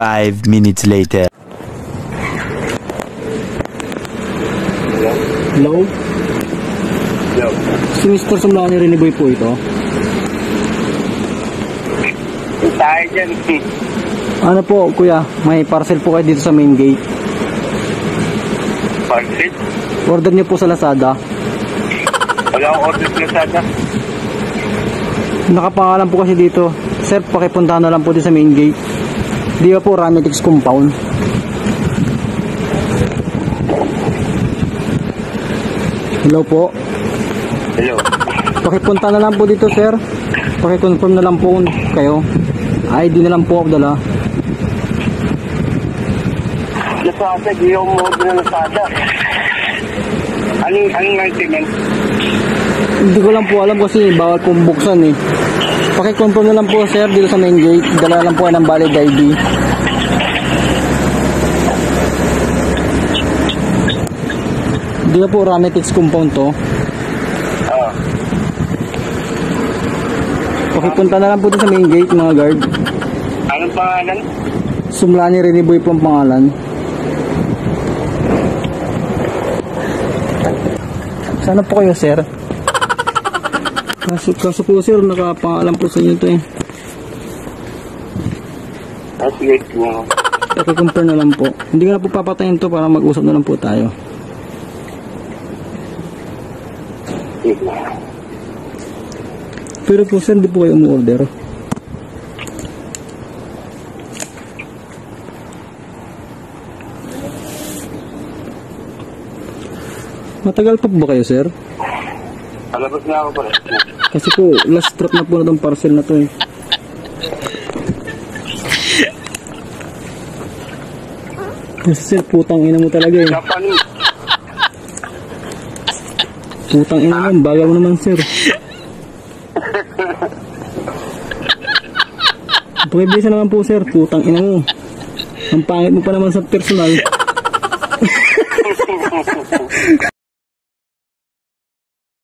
5 minutes later. Hello? Yo. Si Mr. Sumlani Riniboy po ito. Tayo dyan. Ano po kuya, may parcel po kayo dito sa main gate. Parsit? Order niyo po sa Lazada. Wala akong order sa Lazada. Nakapangalan po kasi dito. Sir, pakipuntahan na lang po dito sa main gate. Di ba po Ramitex compound? Hello po. Hello. Pakipunta na lang po dito sir. Pakiconfirm na lang po kayo. ID na lang po ako dala. Lazada, di ako order na Lazada. Anong maintenance? Hindi ko lang po alam kasi bawal pong buksan eh. Pakiconfirm na lang po sir dito sa main gate. Dala lang po ng valid ID. Di ba po Ramitex compound to? Oo. Pakipunta na lang po dito sa main gate mga guard. Anong pangalan? Sumlani Riniboy po ang pangalan. Sana po kayo sir. Kaso po sir, nakapangalan po sa inyo to eh. Sige mo. Paki-compare na lang po. Hindi ko na po papatayin to para mag-usap na lang po tayo. Pero po sir, hindi po kayo umu-order. Matagal pa ba kayo sir? Palabas na ako pala. Kasi po, last drop na po na itong parcel na to eh. Kasi sir, putang ina mo talaga eh. Kapan? Putang ina mo, bagaw naman sir. Pakibisa naman po sir, putang ina mo. Ang pangit mo pa naman sa personal.